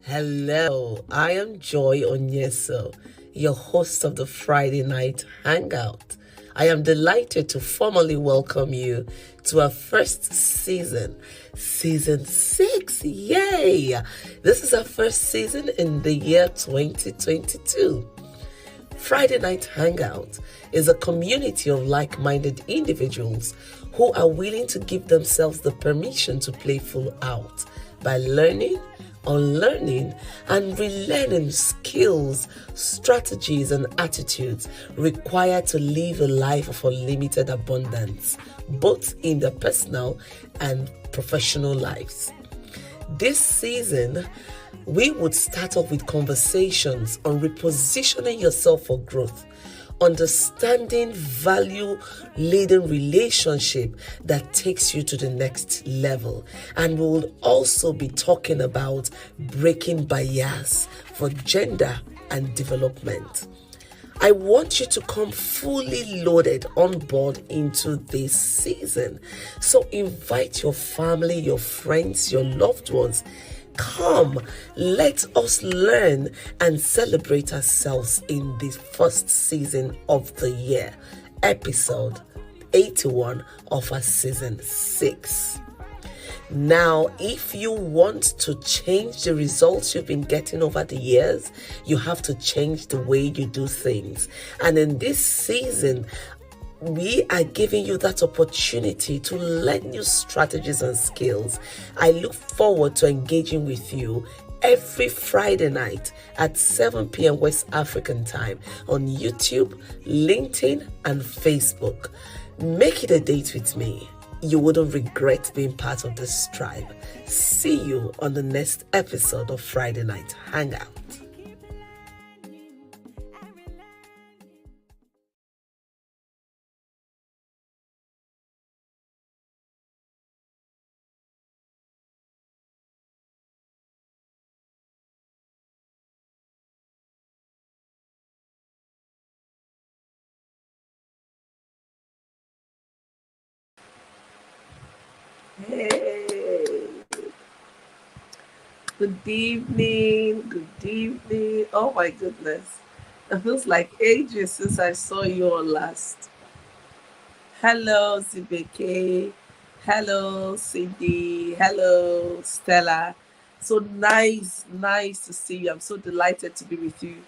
Hello, I am Joy Onyeso, your host of the Friday Night Hangout. I am delighted to formally welcome you to our first season, season 6. Yay! This is our first season in the year 2022. Friday Night Hangout is a community of like-minded individuals who are willing to give themselves the permission to play full out by learning, unlearning, and relearning skills, strategies, and attitudes required to live a life of unlimited abundance, both in their personal and professional lives. This season, we would start off with conversations on repositioning yourself for growth, understanding value leading relationship that takes you to the next level. And we will also be talking about breaking bias for gender and development. I want you to come fully loaded on board into this season. So invite your family, your friends, your loved ones. Come, let us learn and celebrate ourselves in this first season of the year, episode 81 of our season 6. Now, if you want to change the results you've been getting over the years, you have to change the way you do things. And in this season, we are giving you that opportunity to learn new strategies and skills. I look forward to engaging with you every Friday night at 7 p.m. West African time on YouTube, LinkedIn, and Facebook. Make it a date with me. You wouldn't regret being part of this tribe. See you on the next episode of Friday Night Hangout. Hey, good evening, good evening. Oh my goodness. It feels like ages since I saw you all last. Hello, Zibeke. Hello, Cindy. Hello, Stella. So nice to see you. I'm so delighted to be with you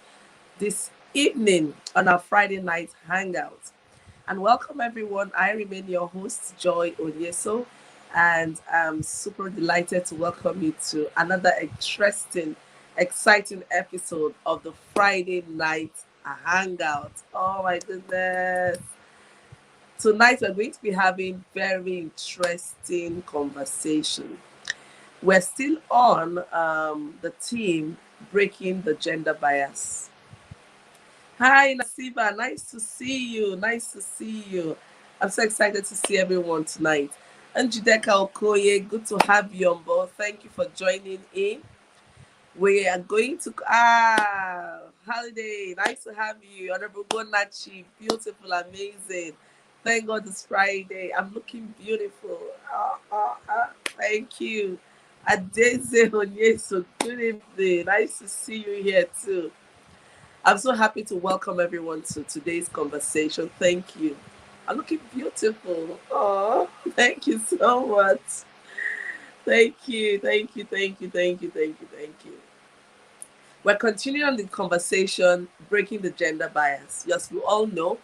this evening on our Friday night hangout. And welcome everyone. I remain your host, Joy Onyeso, and I'm super delighted to welcome you to another interesting, exciting episode of the Friday night hangout. Oh my goodness. Tonight we're going to be having very interesting conversation. We're still on the theme breaking the gender bias. Hi, Nasiba. Nice to see you. Nice to see you. I'm so excited to see everyone tonight. And Judeka Okoye, good to have you on board. Thank you for joining in. We are going to holiday. Nice to have you. Honorable Gonachi, beautiful, amazing. Thank God it's Friday. I'm looking beautiful. Thank you. Adeze Onyeso, good evening. Nice to see you here too. I'm so happy to welcome everyone to today's conversation. Thank you. I'm looking beautiful. Oh, thank you so much. Thank you. We're continuing on the conversation, breaking the gender bias. Yes, we all know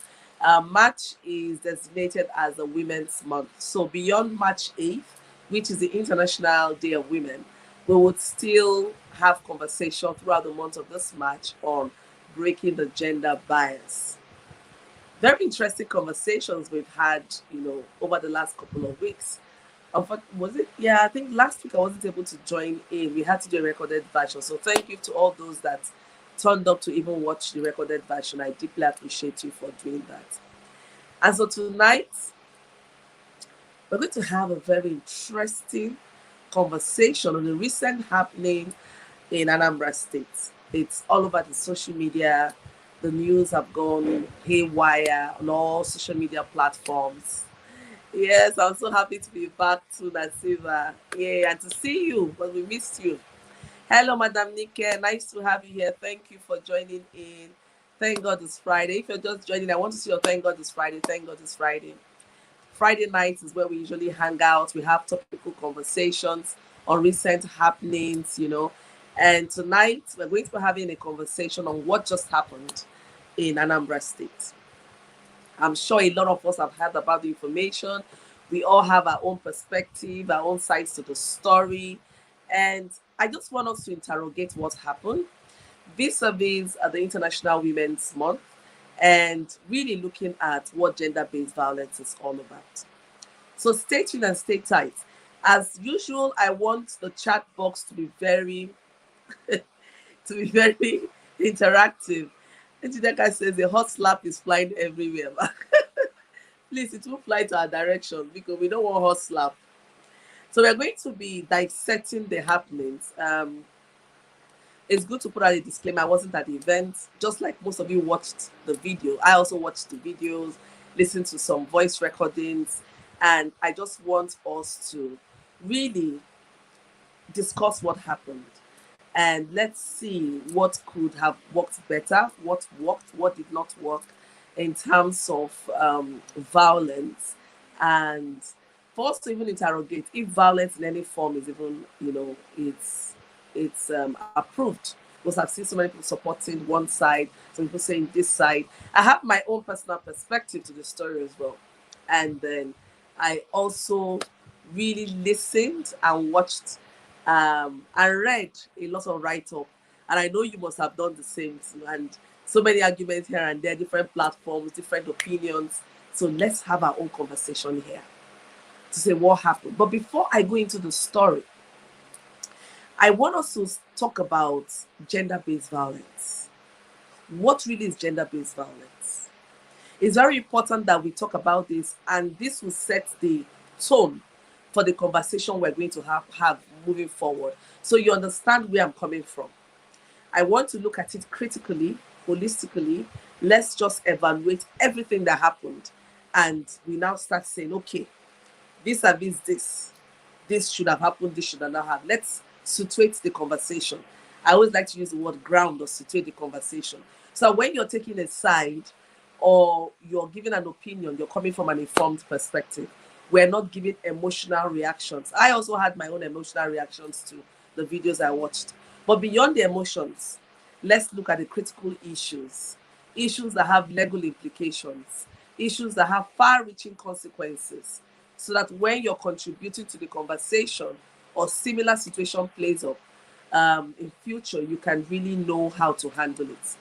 March is designated as a Women's Month. So beyond March 8th, which is the International Day of Women, we would still have conversation throughout the month of this March on breaking the gender bias. Very interesting conversations we've had, over the last couple of weeks. Was it? Yeah, I think last week I wasn't able to join in. We had to do a recorded version. So thank you to all those that turned up to even watch the recorded version. I deeply appreciate you for doing that. And so tonight, we're going to have a very interesting conversation on the recent happening in Anambra State. It's all over the social media. The news have gone haywire on all social media platforms. Yes, I'm so happy to be back to Nasiva. Yeah, and to see you, but we missed you. Hello, Madam Nike. Nice to have you here. Thank you for joining in. Thank God it's Friday. If you're just joining, I want to see your thank God it's Friday. Thank God it's Friday. Friday nights is where we usually hang out. We have topical conversations on recent happenings, And tonight we're going to be having a conversation on what just happened in Anambra State. I'm sure a lot of us have heard about the information. We all have our own perspective, our own sides to the story. And I just want us to interrogate what happened vis-a-vis the International Women's Month and really looking at what gender-based violence is all about. So stay tuned and stay tight. As usual, I want the chat box to be very interactive. Njideka says the hot slap is flying everywhere. Please, it will fly to our direction because we don't want hot slap. So we're going to be dissecting the happenings. It's good to put out a disclaimer. I wasn't at the event. Just like most of you watched the video, I also watched the videos, listened to some voice recordings, and I just want us to really discuss what happened. And let's see what could have worked better, what worked, what did not work in terms of violence, and for us to even interrogate if violence in any form is even, it's approved. Because I've seen so many people supporting one side, some people saying this side. I have my own personal perspective to the story as well. And then I also really listened and watched and read a lot of write-up. And I know you must have done the same too. And so many arguments here and there, different platforms, different opinions. So let's have our own conversation here to say what happened. But before I go into the story, I want us to talk about gender-based violence. What really is gender-based violence? It's very important that we talk about this, and this will set the tone for the conversation we're going to have moving forward. So you understand where I'm coming from. I want to look at it critically, holistically. Let's just evaluate everything that happened. And we now start saying, okay, vis-a-vis this should have happened, this should have not happened. Let's situate the conversation. I always like to use the word ground or situate the conversation. So when you're taking a side or you're giving an opinion, you're coming from an informed perspective. We're not giving emotional reactions. I also had my own emotional reactions to the videos I watched. But beyond the emotions, let's look at the critical issues. Issues that have legal implications. Issues that have far-reaching consequences. So that when you're contributing to the conversation or similar situation plays up in future, you can really know how to handle it.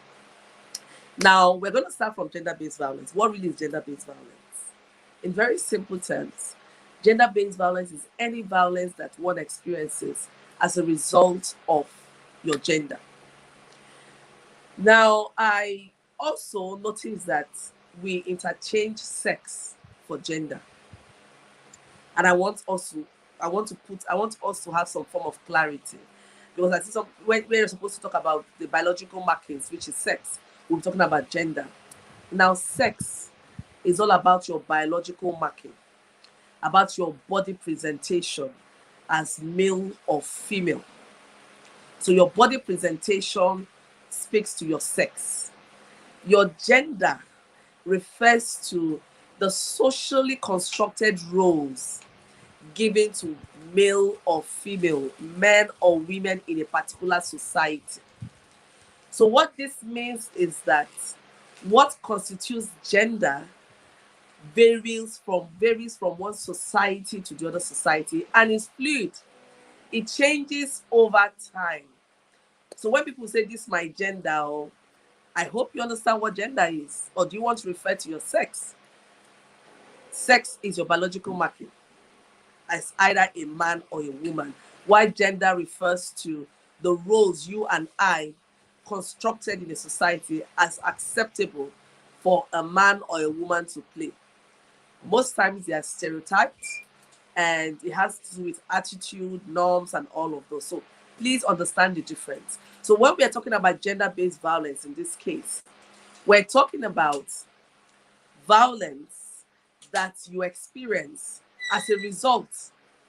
Now, we're going to start from gender-based violence. What really is gender-based violence? In very simple terms, gender-based violence is any violence that one experiences as a result of your gender. Now, I also noticed that we interchange sex for gender. And I want us to have some form of clarity. Because I see when you're supposed to talk about the biological markings, which is sex, we're talking about gender. Now, sex is all about your biological marking, about your body presentation as male or female. So your body presentation speaks to your sex. Your gender refers to the socially constructed roles given to male or female, men or women in a particular society. So what this means is that what constitutes gender varies from one society to the other society and is fluid. It changes over time. So when people say this is my gender, I hope you understand what gender is. Or do you want to refer to your sex? Sex is your biological marking as either a man or a woman, while gender refers to the roles you and I constructed in a society as acceptable for a man or a woman to play. Most times they are stereotyped, and it has to do with attitude, norms, and all of those. So please understand the difference. So when we are talking about gender-based violence in this case, we're talking about violence that you experience as a result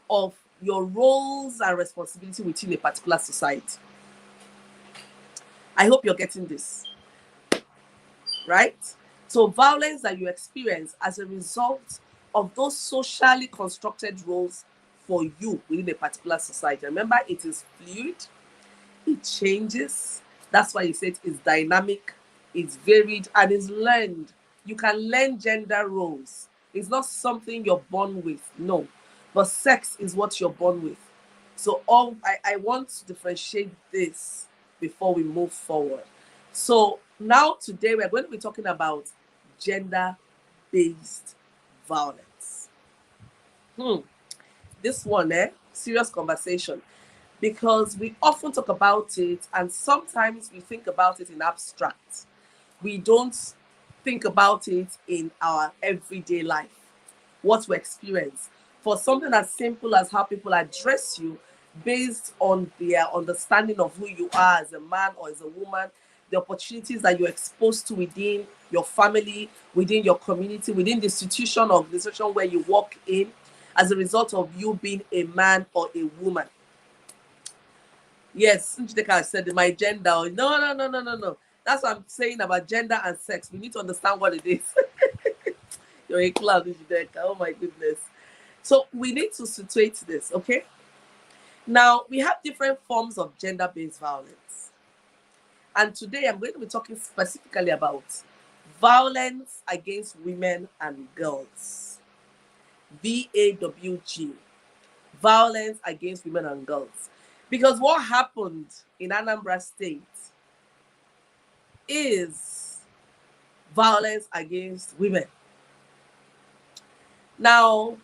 of your roles and responsibility within a particular society. I hope you're getting this, right? So violence that you experience as a result of those socially constructed roles for you within a particular society. Remember, it is fluid, it changes. That's why you say it is dynamic, it's varied, and is learned. You can learn gender roles. It's not something you're born with, no. But sex is what you're born with. So I want to differentiate this before we move forward. So now today we're going to be talking about gender-based violence. This one, serious conversation, because we often talk about it and sometimes we think about it in abstract. We don't think about it in our everyday life, what we experience. For something as simple as how people address you based on their understanding of who you are as a man or as a woman, the opportunities that you're exposed to within your family, within your community, within the institution or organization where you work in, as a result of you being a man or a woman. Yes, Njideka said my gender. No, no, no, no, no, no. That's what I'm saying about gender and sex. We need to understand what it is. You're a clown, Njideka. Oh my goodness. So we need to situate this, okay? Now, we have different forms of gender-based violence. And today I'm going to be talking specifically about violence against women and girls. VAWG. Violence against women and girls. Because what happened in Anambra State is violence against women. Now,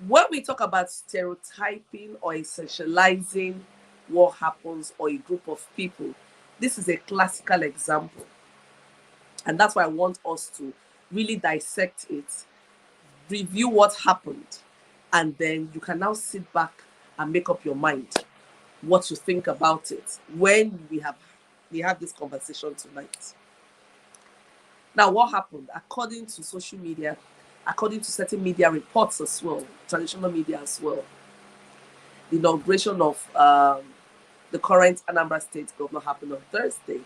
when we talk about stereotyping or essentializing what happens or a group of people, this is a classical example. And that's why I want us to really dissect it, review what happened, and then you can now sit back and make up your mind what you think about it when we have this conversation tonight. Now, what happened? According to social media, according to certain media reports as well, traditional media as well, the inauguration of the current Anambra State governor happened on Thursday.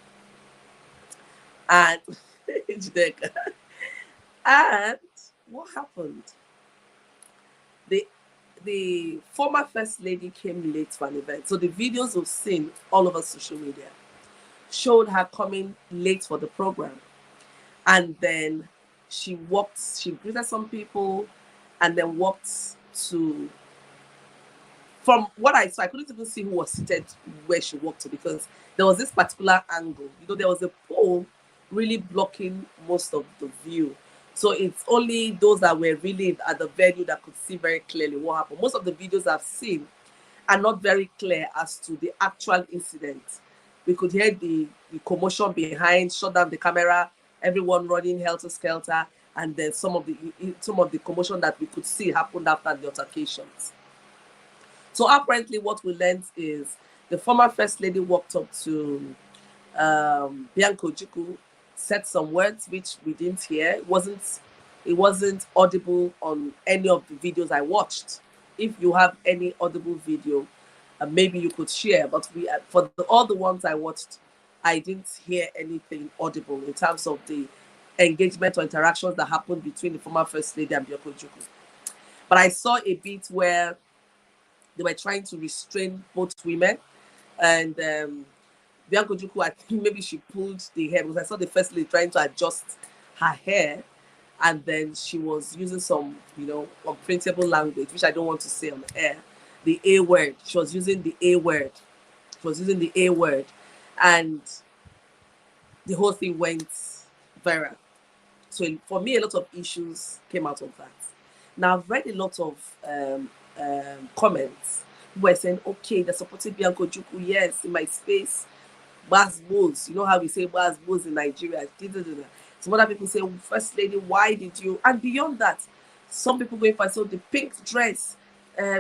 And and what happened? The former first lady came late for an event. So the videos we've seen all over social media showed her coming late for the program. And then she greeted some people and then walked to, from what I saw, I couldn't even see who was seated where she walked to because there was this particular angle. There was a pole really blocking most of the view. So it's only those that were really at the venue that could see very clearly what happened. Most of the videos I've seen are not very clear as to the actual incident. We could hear the commotion behind, shut down the camera, everyone running helter-skelter, and then some of the commotion that we could see happened after the altercations. So apparently what we learned is the former first lady walked up to Bianca Ojukwu, said some words which we didn't hear. It wasn't audible on any of the videos I watched. If you have any audible video, maybe you could share. But for all the ones I watched, I didn't hear anything audible in terms of the engagement or interactions that happened between the former first lady and Bianca Ojukwu. But I saw a bit where they were trying to restrain both women, and Bianca Ojukwu, I think maybe she pulled the hair because I saw the first lady trying to adjust her hair, and then she was using some, unprintable language, which I don't want to say on the air. The A word. She was using the A word. And the whole thing went viral. So for me, a lot of issues came out of that. Now, I've read a lot of comments were saying, okay, they're supporting Bianca Ojukwu, yes, in my space. Baz Bulls, you know how we say Baz Bulls in Nigeria. Some other people say, First Lady, why did you? And beyond that, some people going for the pink dress.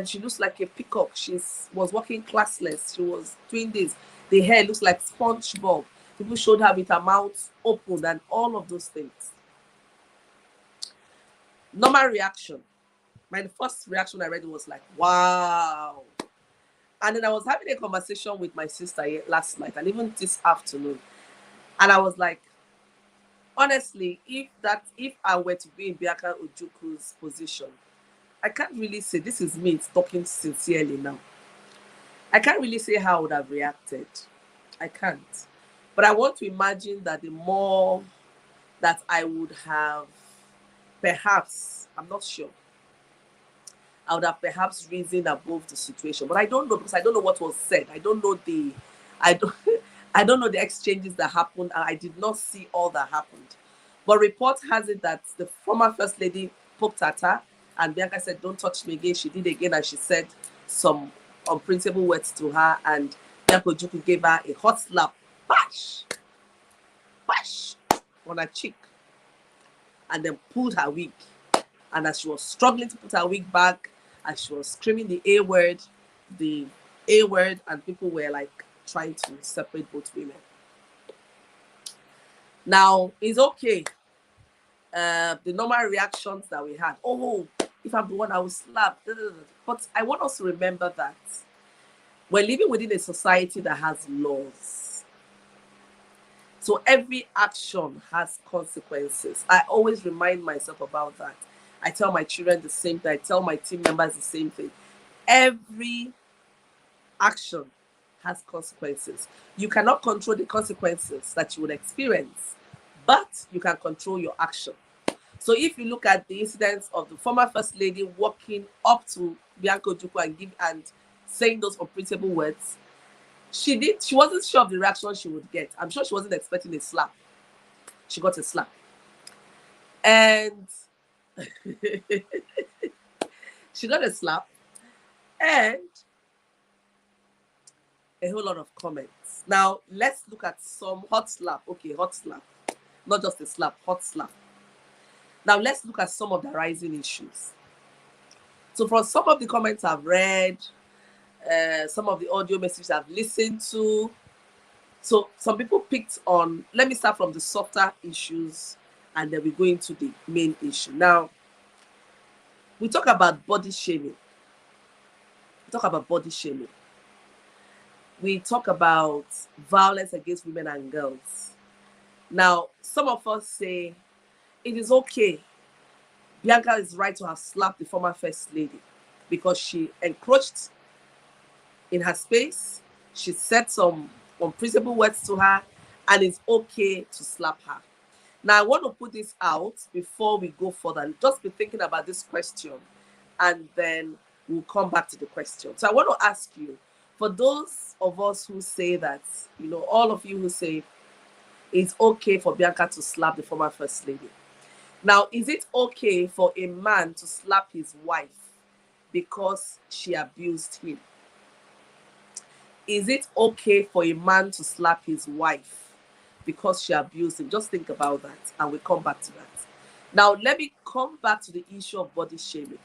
She looks like a peacock. She was walking classless. She was doing this. The hair looks like SpongeBob. People showed her with her mouth open and all of those things. Normal reaction. My first reaction I read was like, wow. And then I was having a conversation with my sister last night and even this afternoon. And I was like, honestly, if I were to be in Bianca Ojuku's position, I can't really say, this is me talking sincerely now. I can't really say how I would have reacted. I can't. But I want to imagine that the more that I would have, perhaps, I'm not sure, I would have perhaps risen above the situation. But I don't know, because I don't know what was said. I don't I don't know the exchanges that happened, and I did not see all that happened. But report has it that the former first lady poked at her, and Bianca said, "Don't touch me again." She did again, and she said some unprintable words to her, and Bianca Ojukwu gave her a hot slap, bash, bash, on her cheek, and then pulled her wig. And as she was struggling to put her wig back, as she was screaming the A word, and people were like trying to separate both women. Now, it's okay. The normal reactions that we had, oh, if I'm the one, I will slap. But I want us to remember that we're living within a society that has laws. So every action has consequences. I always remind myself about that. I tell my children the same thing. I tell my team members the same thing. Every action has consequences. You cannot control the consequences that you would experience, but you can control your action. So if you look at the incidents of the former first lady walking up to Bianca Ojukwu and saying those unprintable words, she wasn't sure of the reaction she would get. I'm sure she wasn't expecting a slap. She got a slap. And she got a slap and a whole lot of comments. Now, let's look at some hot slap. Okay, hot slap. Not just a slap, hot slap. Now, let's look at some of the rising issues. So, from some of the comments I've read, some of the audio messages I've listened to, so some people picked on, let me start from the softer issues, and then we go into the main issue. Now, we talk about body shaming. We talk about body shaming. We talk about violence against women and girls. Now, some of us say it is okay. Bianca is right to have slapped the former first lady because she encroached in her space. She said some unprincipled words to her, and it's okay to slap her. Now, I want to put this out before we go further. Just be thinking about this question, and then we'll come back to the question. So I want to ask you, for those of us who say that, all of you who say it's okay for Bianca to slap the former first lady. Now, is it okay for a man to slap his wife because she abused him? Is it okay for a man to slap his wife because she abused him? Just think about that, and we'll come back to that. Now, let me come back to the issue of body shaming.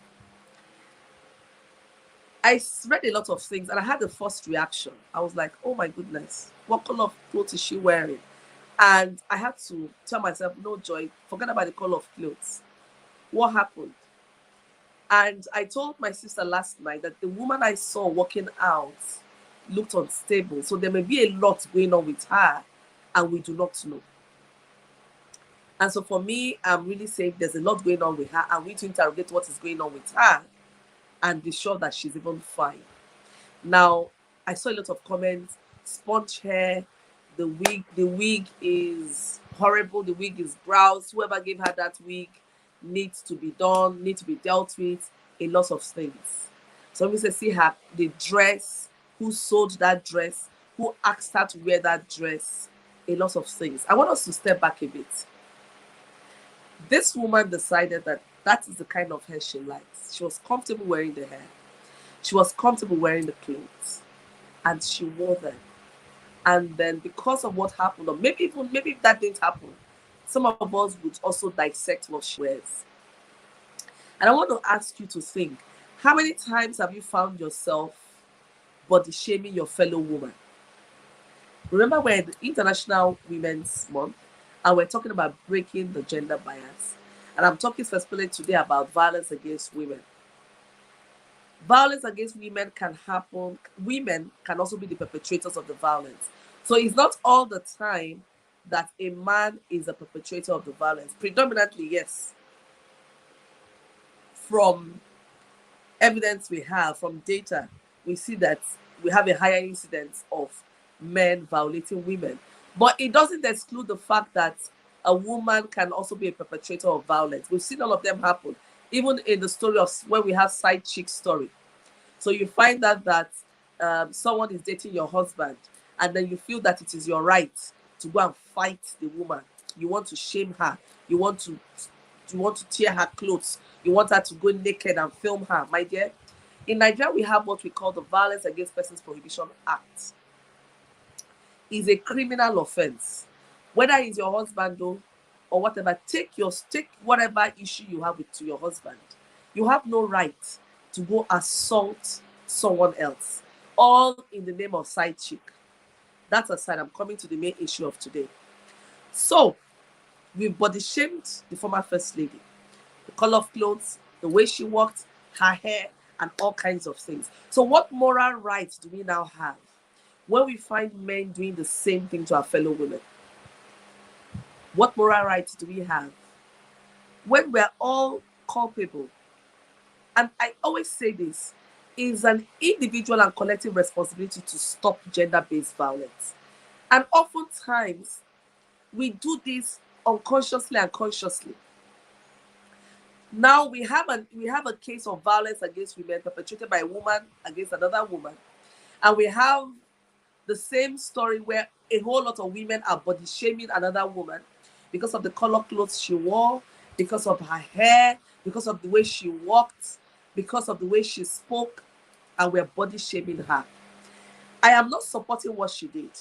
I read a lot of things, and I had the first reaction. I was like, oh my goodness, what color of clothes is she wearing? And I had to tell myself, no, Joy, forget about the color of clothes. What happened? And I told my sister last night that the woman I saw walking out looked unstable. So there may be a lot going on with her, and we do not know. And so for me, I'm really saying there's a lot going on with her, and we need to interrogate what is going on with her and be sure that she's even fine. Now, I saw a lot of comments, sponge hair, the wig is horrible, the wig is gross, whoever gave her that wig needs to be done, needs to be dealt with, a lot of things. So we say, see her, the dress, who sold that dress, who asked her to wear that dress, a lot of things. I want us to step back a bit. This woman decided that that is the kind of hair she likes. She was comfortable wearing the hair. She was comfortable wearing the clothes. And she wore them. And then because of what happened, or maybe if that didn't happen, some of us would also dissect what she wears. And I want to ask you to think, how many times have you found yourself body shaming your fellow woman? Remember, we're in the International Women's Month, and we're talking about breaking the gender bias. And I'm talking specifically today about violence against women. Violence against women can happen. Women can also be the perpetrators of the violence. So it's not all the time that a man is a perpetrator of the violence. Predominantly, yes. From evidence we have, from data, we see that we have a higher incidence of men violating women. But it doesn't exclude the fact that a woman can also be a perpetrator of violence. We've seen all of them happen. Even in the story of when we have side chick story. So you find that someone is dating your husband, and then you feel that it is your right to go and fight the woman. You want to shame her. You want to tear her clothes. You want her to go naked and film her, my dear. In Nigeria, we have what we call the Violence Against Persons Prohibition Act. It's a criminal offense. Whether it's your husband though, or whatever, take whatever issue you have to your husband. You have no right to go assault someone else, all in the name of side chick. That aside, I'm coming to the main issue of today. So, we body shamed the former first lady. The color of clothes, the way she walked, her hair, and all kinds of things. So what moral rights do we now have when we find men doing the same thing to our fellow women? What moral rights do we have when we're all culpable? And I always say this, is an individual and collective responsibility to stop gender-based violence. And oftentimes, we do this unconsciously and consciously. Now we have a case of violence against women perpetrated by a woman against another woman, and we have the same story where a whole lot of women are body shaming another woman because of the color clothes she wore, because of her hair, because of the way she walked, because of the way she spoke, and we're body shaming her. I am not supporting what she did.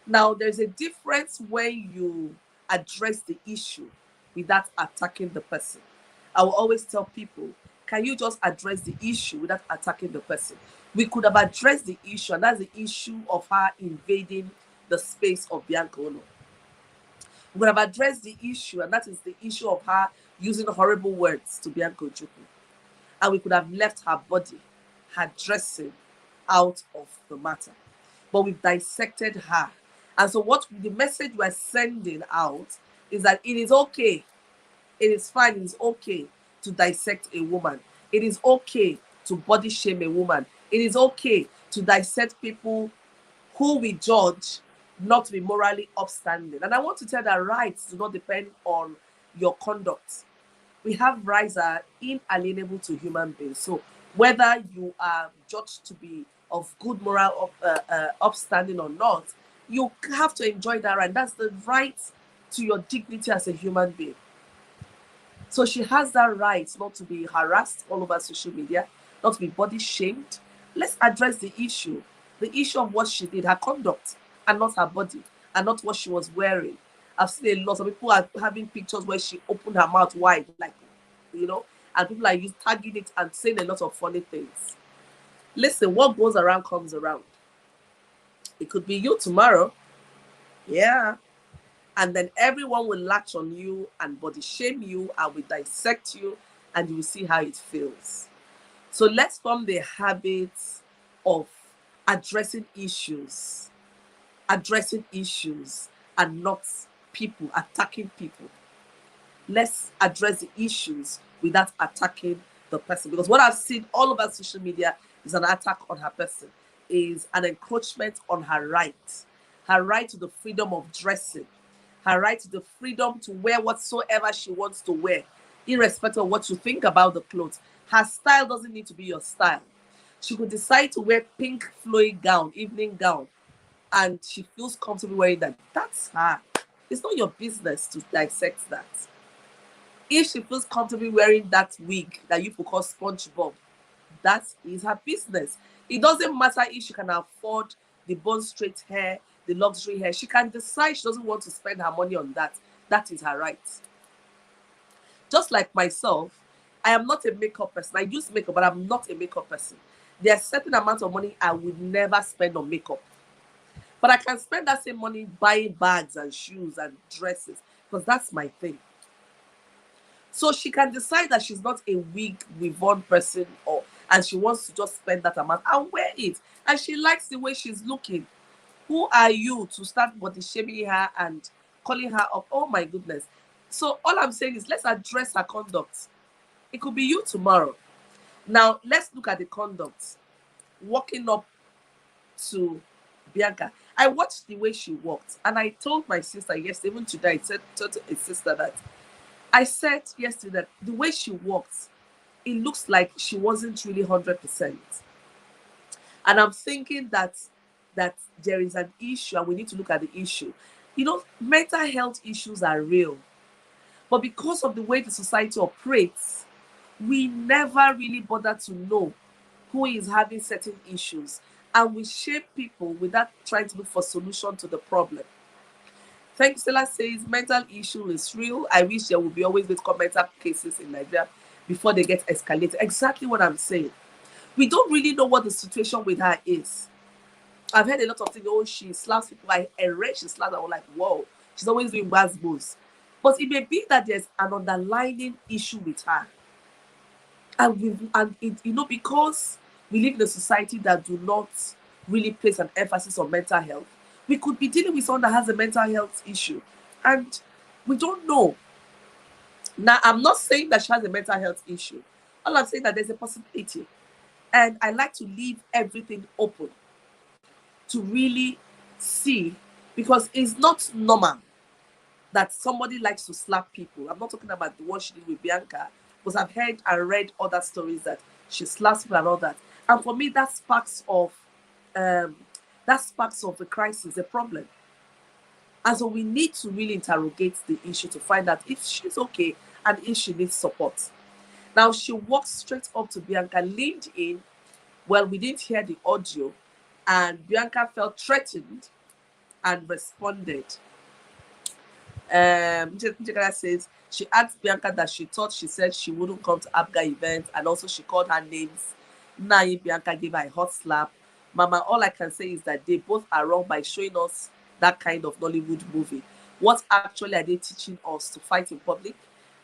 Now, there's a difference when you address the issue without attacking the person. I will always tell people, can you just address the issue without attacking the person? We could have addressed the issue, and that's the issue of her invading the space of Bianca Ono. We could have addressed the issue, and that is the issue of her using horrible words to Bianca Ojukwu. And we could have left her body, her dressing, out of the matter. But we've dissected her. And so what the message we're sending out is that it is okay. It is fine. It is okay to dissect a woman. It is okay to body shame a woman. It is okay to dissect people who we judge not to be morally upstanding. And I want to tell that rights do not depend on your conduct. We have rights that are inalienable to human beings. So whether you are judged to be of good moral upstanding or not, you have to enjoy that right. That's the right to your dignity as a human being. So she has that right not to be harassed all over social media, not to be body shamed. Let's address the issue of what she did, her conduct, and not her body, and not what she was wearing. I've seen a lot of people are having pictures where she opened her mouth wide, like, and people are tagging it and saying a lot of funny things. Listen, what goes around comes around. It could be you tomorrow. Yeah. And then everyone will latch on you and body shame you and will dissect you, and you will see how it feels. So let's form the habit of addressing issues and not people, attacking people. Let's address the issues without attacking the person. Because what I've seen all over social media is an attack on her person, is an encroachment on her right to the freedom of dressing, her right to the freedom to wear whatsoever she wants to wear, irrespective of what you think about the clothes. Her style doesn't need to be your style. She could decide to wear pink flowy gown, evening gown, and she feels comfortable wearing that. That's her. It's not your business to dissect that. If she feels comfortable wearing that wig that you call SpongeBob, that is her business. It doesn't matter if she can afford the bone straight hair, the luxury hair. She can decide she doesn't want to spend her money on that. That is her right. Just like myself, I am not a makeup person. I use makeup, but I'm not a makeup person. There's certain amount of money I would never spend on makeup. But I can spend that same money buying bags and shoes and dresses, because that's my thing. So she can decide that she's not a wig weave-on person, and she wants to just spend that amount and wear it. And she likes the way she's looking. Who are you to start body shaming her and calling her up? Oh my goodness. So all I'm saying is let's address her conduct. It could be you tomorrow. Now let's look at the conduct. Walking up to Bianca. I watched the way she walked, and I told my sister yesterday, even today, I said to a sister that I said yesterday that the way she walked, it looks like she wasn't really 100%. And I'm thinking that there is an issue, and we need to look at the issue. You know, mental health issues are real, but because of the way the society operates, we never really bother to know who is having certain issues, and we shame people without trying to look for solution to the problem. Thank Stella says mental issue is real. I wish there would be always these mental cases in Nigeria before they get escalated. Exactly what I'm saying. We don't really know what the situation with her is. I've heard a lot of things. Oh, she slaps people. I read she slaps. I was like, whoa, she's always doing bad moves. But it may be that there's an underlying issue with her. Because we live in a society that do not really place an emphasis on mental health, we could be dealing with someone that has a mental health issue, and we don't know. Now, I'm not saying that she has a mental health issue. All I'm saying that there's a possibility, and I like to leave everything open to really see, because it's not normal that somebody likes to slap people. I'm not talking about the one she did with Bianca, because I've heard and read other stories that she slaps people and all that. And for me, that sparks of a crisis, a problem. And so we need to really interrogate the issue to find out if she's okay and if she needs support. Now, she walked straight up to Bianca, leaned in. Well, we didn't hear the audio, and Bianca felt threatened and responded. Njekara says she asked Bianca that she thought she said she wouldn't come to Abga event, and also she called her names. Nai Bianca gave her a hot slap. Mama, all I can say is that they both are wrong by showing us that kind of Nollywood movie. What actually are they teaching us? To fight in public?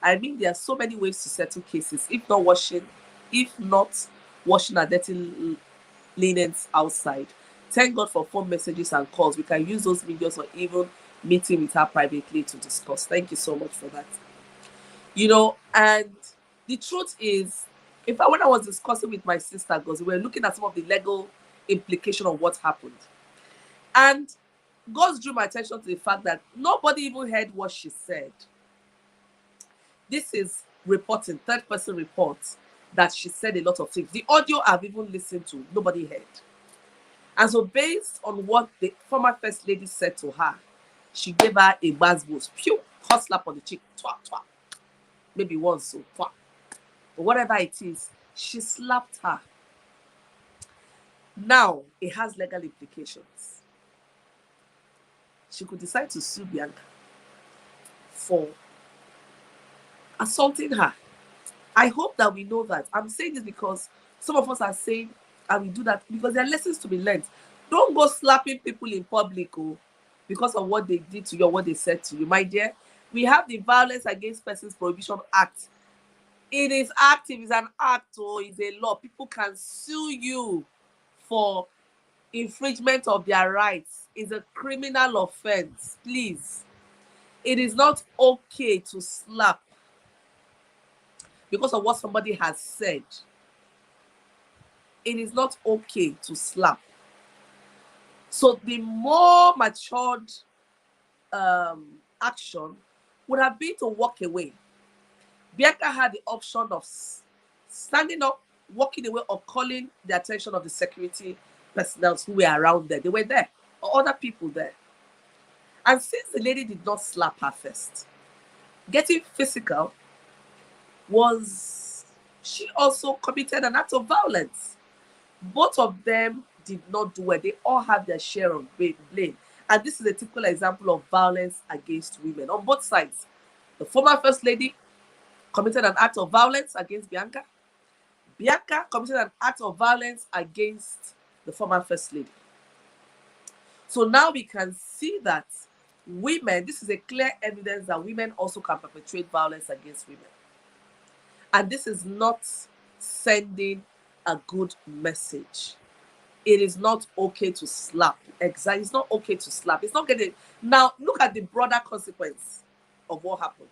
I mean, there are so many ways to settle cases. If not washing our dirty linens outside. Thank God for phone messages and calls. We can use those videos or even meeting with her privately to discuss. Thank you so much for that. And the truth is, when I was discussing with my sister, because we were looking at some of the legal implication of what happened, and God drew my attention to the fact that nobody even heard what she said. This is reporting, third-person reports, that she said a lot of things. The audio I've even listened to, nobody heard. And so based on what the former First Lady said to her, she gave her a buzz, pew, hot slap on the cheek, twat, twat. Maybe once, so twat. But whatever it is, she slapped her. Now, it has legal implications. She could decide to sue Bianca for assaulting her. I hope that we know that. I'm saying this because some of us are saying, and we do that because there are lessons to be learned. Don't go slapping people in public because of what they did to you or what they said to you. My dear, we have the Violence Against Persons Prohibition Act. It is active. It's an act, it's a law. People can sue you for infringement of their rights. It's a criminal offense. Please. It is not okay to slap because of what somebody has said. It is not okay to slap. So the more matured action would have been to walk away. Bianca had the option of standing up, walking away, or calling the attention of the security personnel who were around there. They were there, or other people there. And since the lady did not slap her first, getting physical she also committed an act of violence. Both of them did not do it. They all have their share of blame. And this is a typical example of violence against women on both sides. The former First Lady committed an act of violence against Bianca. Bianca committed an act of violence against the former First Lady. So now we can see that women, this is a clear evidence that women also can perpetrate violence against women. And this is not sending a good message. It is not okay to slap. Exactly. It's not okay to slap. It's not getting. Now, look at the broader consequence of what happened.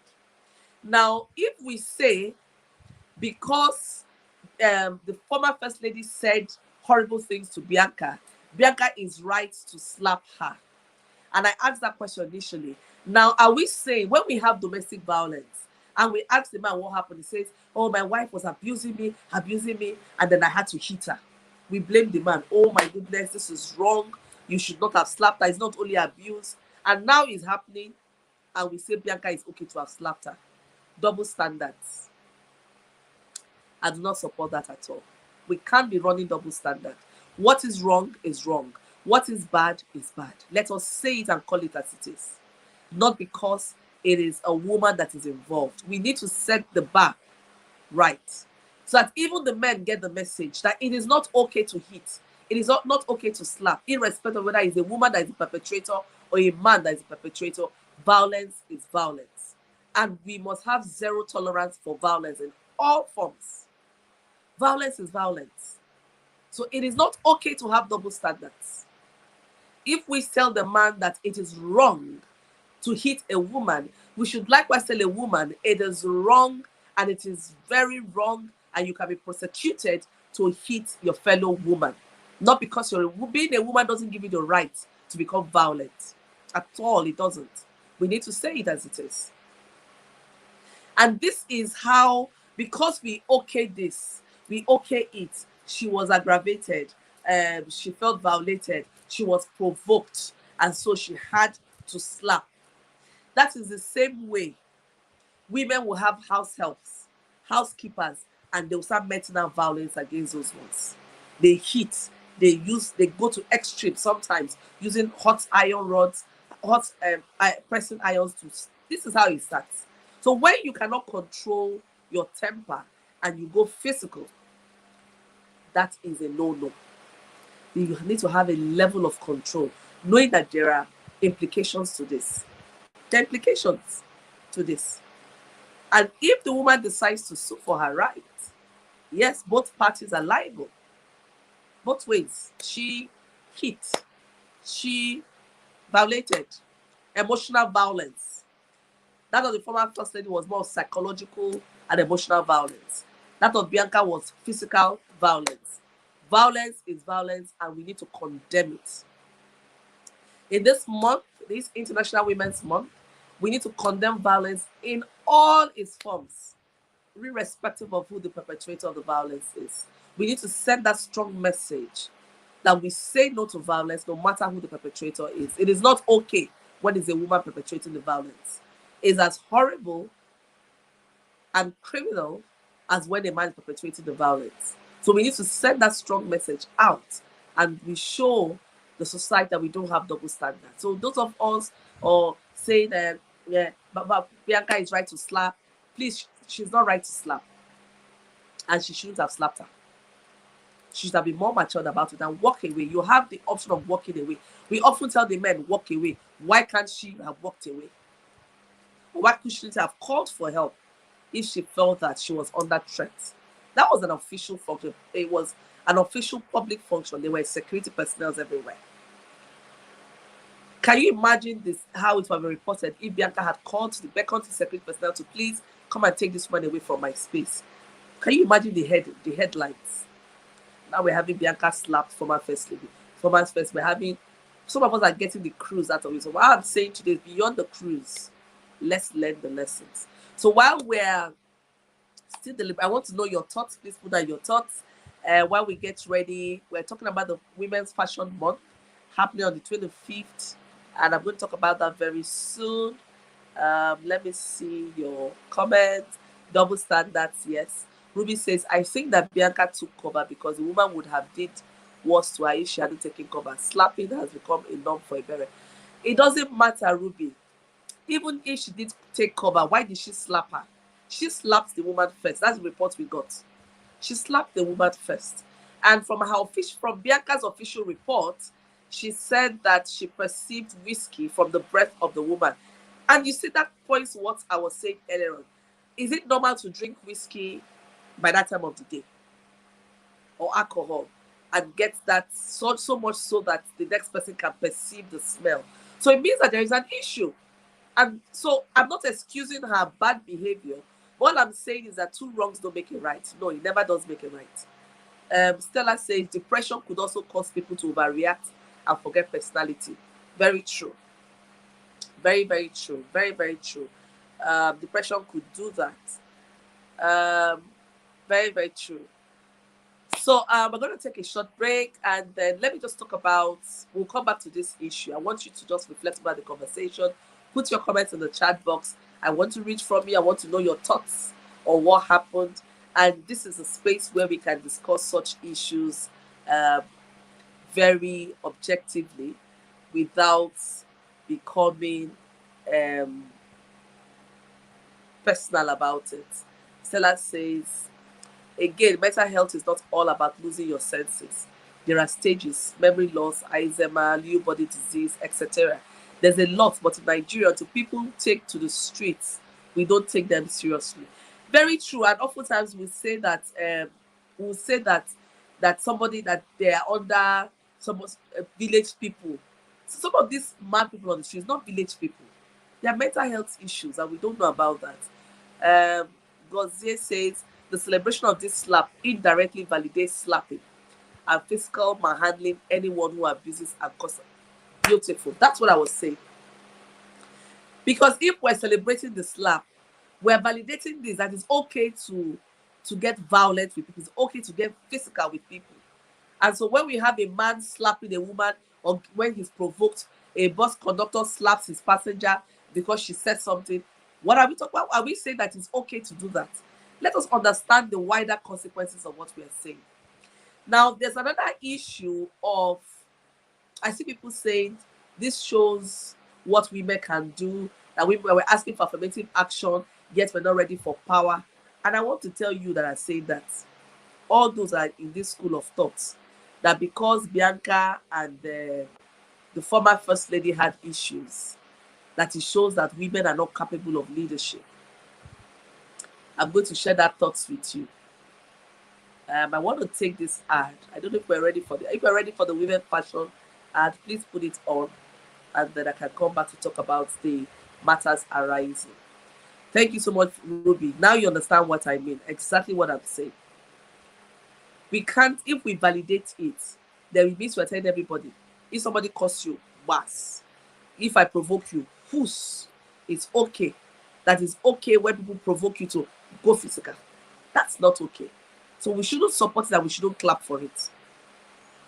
Now, if we say because the former first lady said horrible things to Bianca, Bianca is right to slap her. And I asked that question initially. Now, are we saying when we have domestic violence and we ask the man what happened, he says, oh, my wife was abusing me, and then I had to hit her. We blame the man. Oh, my goodness, this is wrong. You should not have slapped her. It's not only abuse. And now it's happening, and we say Bianca is okay to have slapped her. Double standards. I do not support that at all. We can't be running double standard. What is wrong is wrong. What is bad is bad. Let us say it and call it as it is. Not because it is a woman that is involved. We need to set the bar right so that even the men get the message that it is not okay to hit. It is not okay to slap, irrespective of whether it's a woman that is a perpetrator or a man that is a perpetrator. Violence is violence. And we must have zero tolerance for violence in all forms. Violence is violence. So it is not okay to have double standards. If we tell the man that it is wrong to hit a woman, we should likewise tell a woman it is wrong and it is very wrong and you can be prosecuted to hit your fellow woman. Not because being a woman doesn't give you the right to become violent. At all, it doesn't. We need to say it as it is. And this is how, because we okay this, we okay it, she was aggravated, she felt violated, she was provoked, and so she had to slap. That is the same way women will have house helps, housekeepers, and they'll start meting out violence against those ones. They hit, they go to extremes sometimes using hot iron rods, pressing irons to. This is how it starts. So when you cannot control your temper and you go physical, that is a no-no. You need to have a level of control, knowing that there are implications to this. There are implications to this. And if the woman decides to sue for her rights, yes, both parties are liable. Both ways. She hit. She violated. Emotional violence. That of the former first lady was more psychological and emotional violence. That of Bianca was physical violence. Violence is violence, and we need to condemn it. In this month, this International Women's Month, we need to condemn violence in all its forms, irrespective of who the perpetrator of the violence is. We need to send that strong message that we say no to violence, no matter who the perpetrator is. It is not okay when it's a woman perpetrating the violence. It's as horrible and criminal as when a man is perpetrating the violence. So we need to send that strong message out, and we show the society that we don't have double standards. So those of us or say that but Bianca is right to slap, please, she's not right to slap, and she shouldn't have slapped her. She should have been more matured about it and walk away. You have the option of walking away. We often tell the men, walk away. Why can't she have walked away? Why couldn't she have called for help if she felt that she was under threat? That was an official function. It was an official public function. There were security personnel everywhere. Can you imagine this? How it would have been reported if Bianca had called the beckoned to security personnel to please come and take this one away from my space? Can you imagine the headlines? Now we're having Bianca slapped former first lady. Former first, we're having, some of us are getting the cruise out of it. So what I'm saying today is beyond the cruise, let's learn the lessons. So while we're still deliberating, I want to know your thoughts. Please put down your thoughts. While we get ready, we're talking about the Women's Fashion Month happening on the 25th. And I'm going to talk about that very soon. Let me see your comments. Double standards, yes. Ruby says, I think that Bianca took cover because the woman would have did worse to her if she hadn't taken cover. Slapping has become a norm for a parent. It doesn't matter, Ruby. Even if she did take cover, why did she slap her? She slapped the woman first. That's the report we got. She slapped the woman first. And from Bianca's official report, she said that she perceived whiskey from the breath of the woman. And you see, that points to what I was saying earlier on. Is it normal to drink whiskey by that time of the day? or alcohol and get that so much so that the next person can perceive the smell. So it means that there is an issue. And so I'm not excusing her bad behavior. All I'm saying is that two wrongs don't make it right. No, it never does make it right. Stella says depression could also cause people to overreact and forget personality. Very true. Very, very true. Very, very true. Depression could do that. Very, very true. So we're going to take a short break, and then let me just talk about, we'll come back to this issue. I want you to just reflect about the conversation. Put your comments in the chat box. I want to read from you. I want to know your thoughts on what happened. And this is a space where we can discuss such issues very objectively without becoming personal about it. Stella says, again, mental health is not all about losing your senses. There are stages: memory loss, Alzheimer, Lewy body disease, etc. There's a lot, but in Nigeria, until people take to the streets, we don't take them seriously. Very true. And oftentimes we say that somebody, that they are under some village people. So some of these mad people on the streets, not village people. They are mental health issues, and we don't know about that. Gozier says the celebration of this slap indirectly validates slapping and physical manhandling anyone who abuses and causes. Beautiful. That's what I was saying. Because if we're celebrating the slap, we're validating this, that it's okay to get violent with people. It's okay to get physical with people. And so when we have a man slapping a woman, or when he's provoked, a bus conductor slaps his passenger because she said something, what are we talking about? Are we saying that it's okay to do that? Let us understand the wider consequences of what we are saying. Now, there's another issue of, I see people saying this shows what women can do, that we were asking for affirmative action, yet we're not ready for power. And I want to tell you that I say that all those are in this school of thoughts, that because Bianca and the former First Lady had issues, that it shows that women are not capable of leadership. I'm going to share that thoughts with you. I want to take this ad. I don't know if we're ready for if we're ready for the women fashion ad, please put it on, and then I can come back to talk about the matters arising. Thank you so much, Ruby. Now you understand what I mean, exactly what I'm saying. We can't, if we validate it, then it means we're telling everybody, if somebody calls you bass, if I provoke you, who's, it's okay. That is okay when people provoke you to go physical. That's not okay. So we shouldn't support it, and we shouldn't clap for it.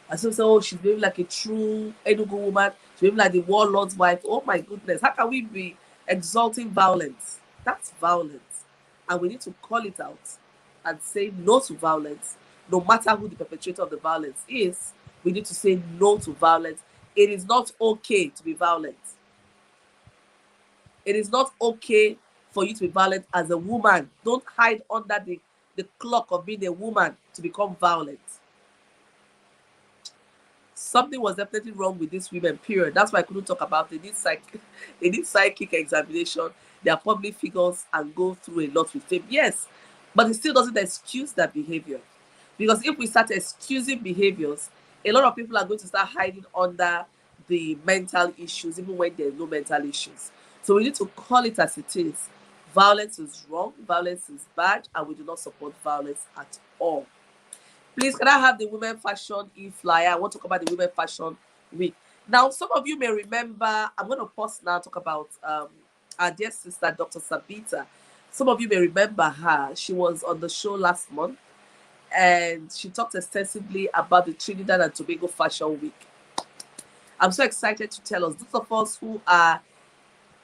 And so say, oh, she's behaving like a true Enugu woman. She's behaving like the warlord's wife. Oh my goodness, how can we be exalting violence? That's violence. And we need to call it out and say no to violence. No matter who the perpetrator of the violence is, we need to say no to violence. It is not okay to be violent. It is not okay for you to be violent as a woman. Don't hide under the cloak of being a woman to become violent. Something was definitely wrong with these women, period. That's why I couldn't talk about it. They need psychic examination. They are public figures and go through a lot with fame. Yes, but it still doesn't excuse that behavior. Because if we start excusing behaviors, a lot of people are going to start hiding under the mental issues, even when there's no mental issues. So we need to call it as it is. Violence is wrong, violence is bad, and we do not support violence at all. Please, can I have the Women Fashion e-flyer? I want to talk about the Women Fashion Week. Now, some of you may remember, I'm going to pause now, talk about our dear sister, Dr. Sabita. Some of you may remember her. She was on the show last month, and she talked extensively about the Trinidad and Tobago Fashion Week. I'm so excited to tell us, those of us who are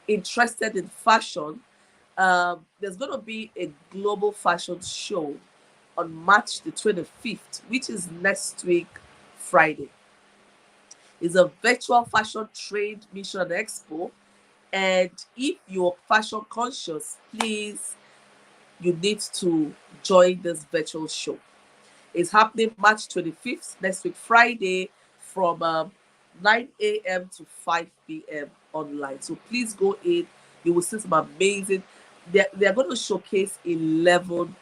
interested in fashion, there's going to be a global fashion show on March the 25th, which is next week, Friday. It's a virtual fashion trade mission and expo. And if you're fashion conscious, please, you need to join this virtual show. It's happening March 25th, next week, Friday, from 9 a.m. to 5 p.m. online. So please go in. You will see some amazing. They are going to showcase 11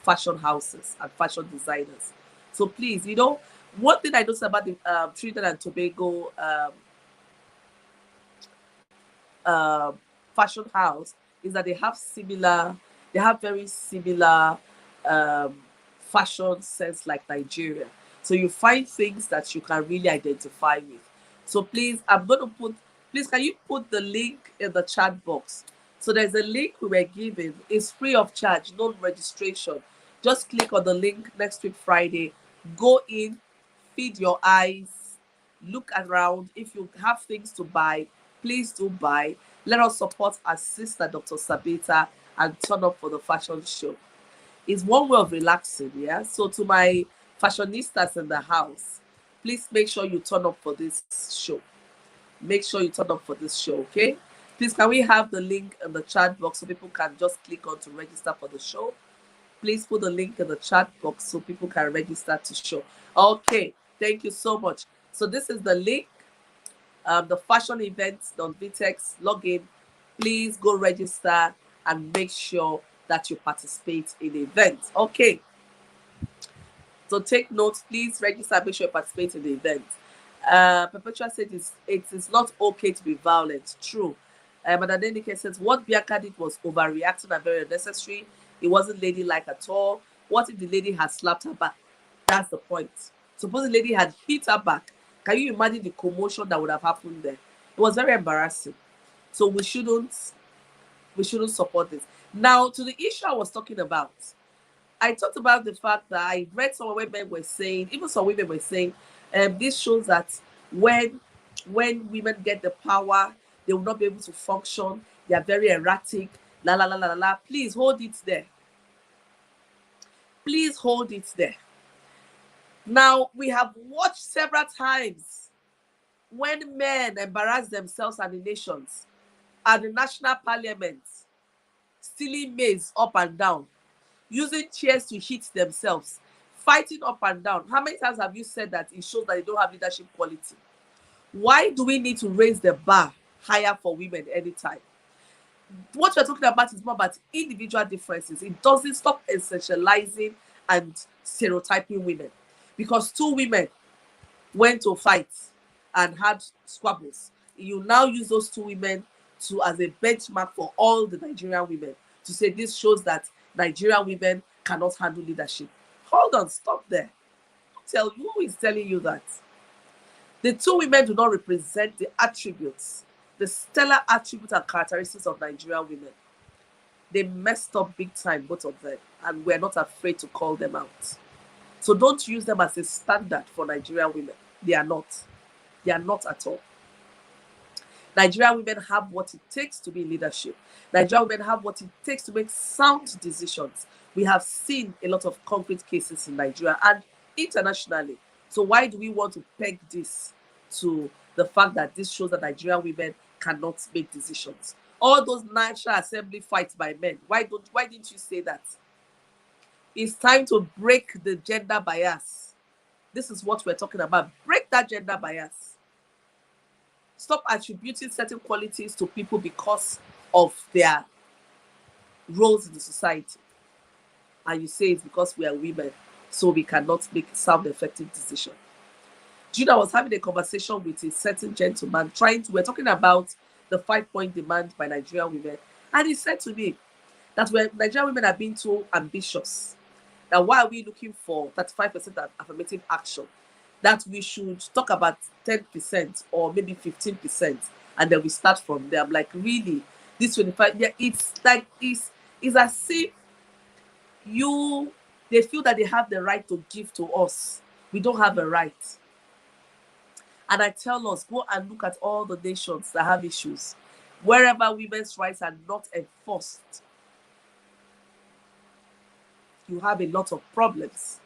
fashion houses and fashion designers. So please, one thing I noticed about the Trinidad and Tobago um, fashion house is that they have very similar um, fashion sense like Nigeria. So you find things that you can really identify with. So please, please, can you put the link in the chat box? So there's a link we were given. It's free of charge, no registration. Just click on the link next week, Friday. Go in, feed your eyes, look around. If you have things to buy, please do buy. Let us support our sister, Dr. Sabita, and turn up for the fashion show. It's one way of relaxing, yeah? So to my fashionistas in the house, please make sure you turn up for this show. Make sure you turn up for this show, okay? Please, can we have the link in the chat box so people can just click on to register for the show? Please put the link in the chat box so people can register to show. Okay, thank you so much. So this is the link, the fashion events.vtex. Log in. Please go register and make sure that you participate in the event. Okay. So take notes, please register, make sure you participate in the event. Perpetua said it is not okay to be violent. True. But Adenike says what Bianca did was overreacting and very unnecessary. It wasn't ladylike at all. What if the lady had slapped her back? That's the point. Suppose the lady had hit her back. Can you imagine the commotion that would have happened there? It was very embarrassing. So we shouldn't support this. Now to the issue I was talking about. I talked about the fact that I read some women were saying, even some women were saying, this shows that when women get the power, they will not be able to function. They are very erratic. La la la la la. Please hold it there. Please hold it there. Now we have watched several times when men embarrass themselves and the nations at the national parliament, stealing maize up and down, using chairs to hit themselves, fighting up and down. How many times have you said that it shows that they don't have leadership quality? Why do we need to raise the bar higher for women anytime? What we're talking about is more about individual differences. It doesn't stop essentializing and stereotyping women. Because two women went to fight and had squabbles. You now use those two women as a benchmark for all the Nigerian women to say this shows that Nigerian women cannot handle leadership. Hold on, stop there. Who is telling you that? The two women do not represent the attributes, the stellar attributes and characteristics of Nigerian women. They messed up big time, both of them, and we're not afraid to call them out. So don't use them as a standard for Nigerian women. They are not. They are not at all. Nigerian women have what it takes to be in leadership. Nigerian women have what it takes to make sound decisions. We have seen a lot of concrete cases in Nigeria and internationally. So why do we want to peg this to the fact that this shows that Nigerian women cannot make decisions? All those National Assembly fights by men, why didn't you say that? It's time to break the gender bias. This is what we're talking about. Break that gender bias. Stop attributing certain qualities to people because of their roles in the society. And you say it's because we are women, so we cannot make sound effective decisions. Judah was having a conversation with a certain gentleman we're talking about the 5-point demand by Nigerian women. And he said to me that Nigerian women are being too ambitious. That why are we looking for 35% affirmative action? That we should talk about 10% or maybe 15%, and then we start from there. I'm like, really? This 25? Yeah, it's like it's as if they feel that they have the right to give to us. We don't have a right. And I tell us, go and look at all the nations that have issues. Wherever women's rights are not enforced, you have a lot of problems.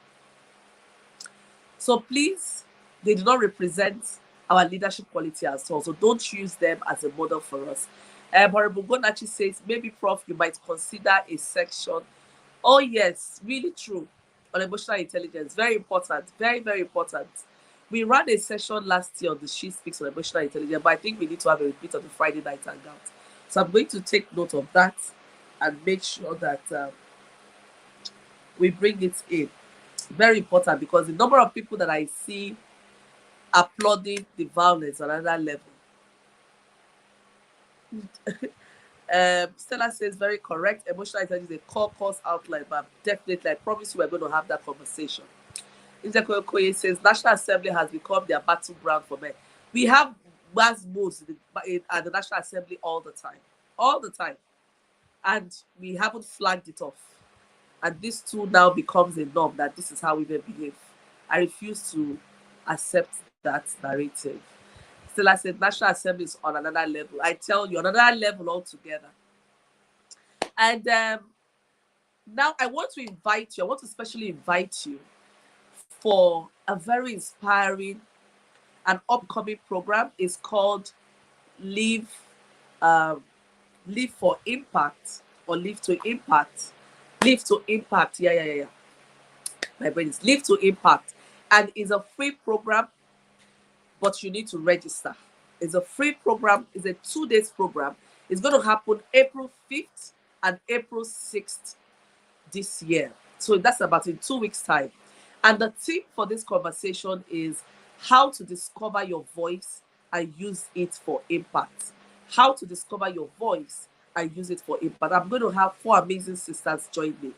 So please, they do not represent our leadership quality as well. So don't use them as a model for us. Honorable Gonachi says, maybe, Prof, you might consider a section. Oh, yes, really true. On emotional intelligence. Very important. Very, very important. We ran a session last year on the She Speaks on emotional intelligence, but I think we need to have a repeat of the Friday night hangout. So I'm going to take note of that and make sure that we bring it in. Very important, because the number of people that I see applauding the violence on another level. Stella says, very correct. Emotional intelligence is a core course outline, but definitely, I promise you, we're going to have that conversation. Nzeko Okoye says, National Assembly has become their battleground for men. We have mass moves at the National Assembly all the time. All the time. And we haven't flagged it off. And this too now becomes a norm that this is how we behave. I refuse to accept that narrative. Still, I said National Assembly is on another level. I tell you, on another level altogether. And now I want to invite you, I want to especially invite you for a very inspiring and upcoming program. It's called Live for Impact, or Live to Impact. Live to Impact. Yeah. My brain is Live to Impact. And it's a free program, but you need to register. It's a free program. It's a 2 days program. It's going to happen April 5th and April 6th this year. So that's about in 2 weeks' time. And the theme for this conversation is how to discover your voice and use it for impact. How to discover your voice and use it for impact. I'm going to have 4 amazing sisters join me.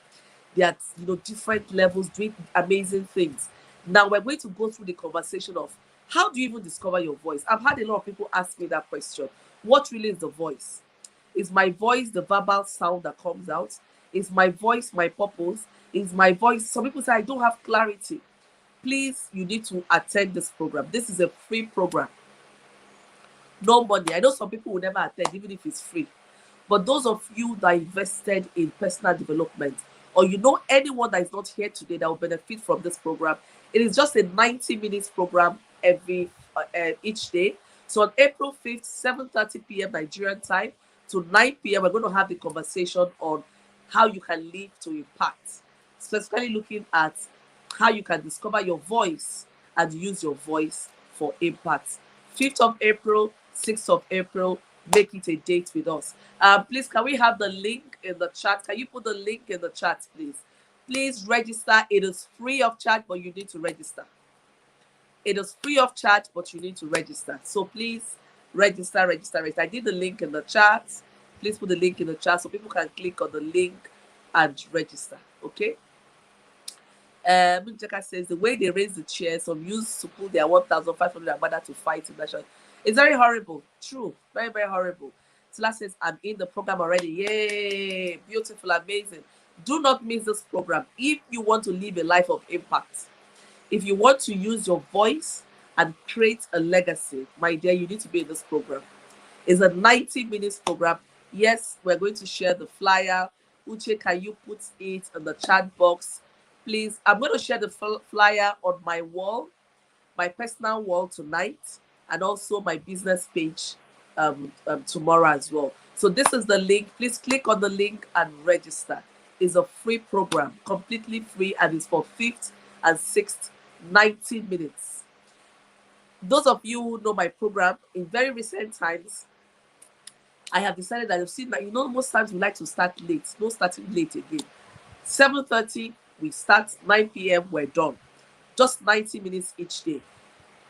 They're at different levels, doing amazing things. Now we're going to go through the conversation of how do you even discover your voice. I've had a lot of people ask me that question. What really is the voice? Is my voice the verbal sound that comes out? Is my voice my purpose? Is my voice... Some people say I don't have clarity. Please, you need to attend this program. This is a free program. No money. I know some people will never attend, even if it's free. But those of you that invested in personal development, or anyone that is not here today that will benefit from this program, it is just a 90 minutes program each day. So on April 5th, 7:30 p.m. Nigerian time to 9 p.m., we're going to have the conversation on how you can live to impact, specifically looking at how you can discover your voice and use your voice for impact. 5th of April, 6th of April, make it a date with us. Please, can we have the link in the chat? Can you put the link in the chat, please? Please register. It is free of charge, but you need to register. It is free of charge, but you need to register. So please register. I did the link in the chat. Please put the link in the chat so people can click on the link and register. Okay? Jeka says the way they raise the chair, some used to pull their 1,500 Agbada to fight in national. It's very horrible. True. Very, very horrible. Sila says, I'm in the program already. Yay! Beautiful, amazing. Do not miss this program if you want to live a life of impact. If you want to use your voice and create a legacy, my dear, you need to be in this program. It's a 90 minutes program. Yes, we're going to share the flyer. Uche, can you put it in the chat box? Please, I'm going to share the flyer on my wall, my personal wall tonight, and also my business page tomorrow as well. So this is the link. Please click on the link and register. It's a free program, completely free, and it's for 5th and 6th, 90 minutes. Those of you who know my program, in very recent times, I have decided that you've seen that, most times we like to start late. No starting late again. 7:30, we start. 9 p.m., we're done. Just 90 minutes each day.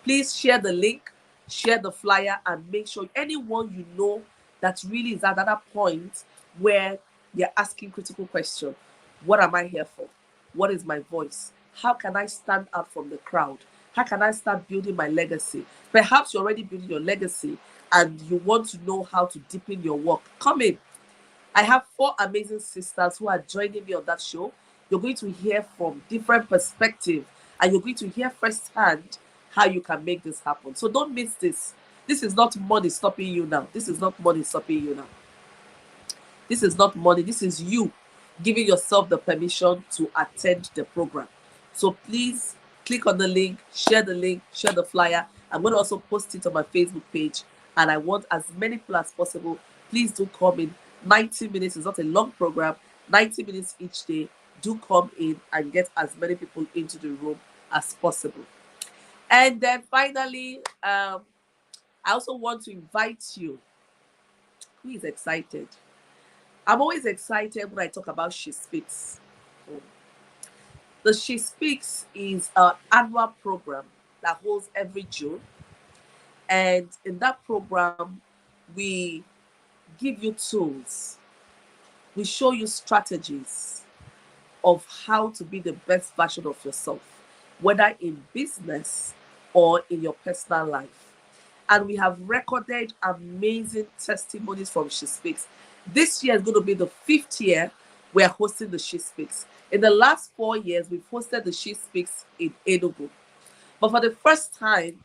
Please share the link, share the flyer, and make sure anyone you know that really is at that point where they're asking critical questions. What am I here for? What is my voice? How can I stand out from the crowd? How can I start building my legacy? Perhaps you're already building your legacy and you want to know how to deepen your work. Come in. I have 4 amazing sisters who are joining me on that show. You're going to hear from different perspectives, and you're going to hear firsthand how you can make this happen. So don't miss this. This is not money stopping you now. This is not money stopping you now. This is not money. This is you giving yourself the permission to attend the program. So please click on the link, share the flyer. I'm going to also post it on my Facebook page, and I want as many people as possible. Please do come in. 90 minutes is not a long program. 90 minutes each day. Do come in and get as many people into the room as possible. And then finally, I also want to invite you. Who is excited? I'm always excited when I talk about She Speaks. The She Speaks is an annual program that holds every June. And in that program, we give you tools, we show you strategies of how to be the best version of yourself, whether in business or in your personal life. And we have recorded amazing testimonies from She Speaks. This year is going to be the fifth year we are hosting the She Speaks. In the last 4 years, we've hosted the She Speaks in Enugu. But for the first time,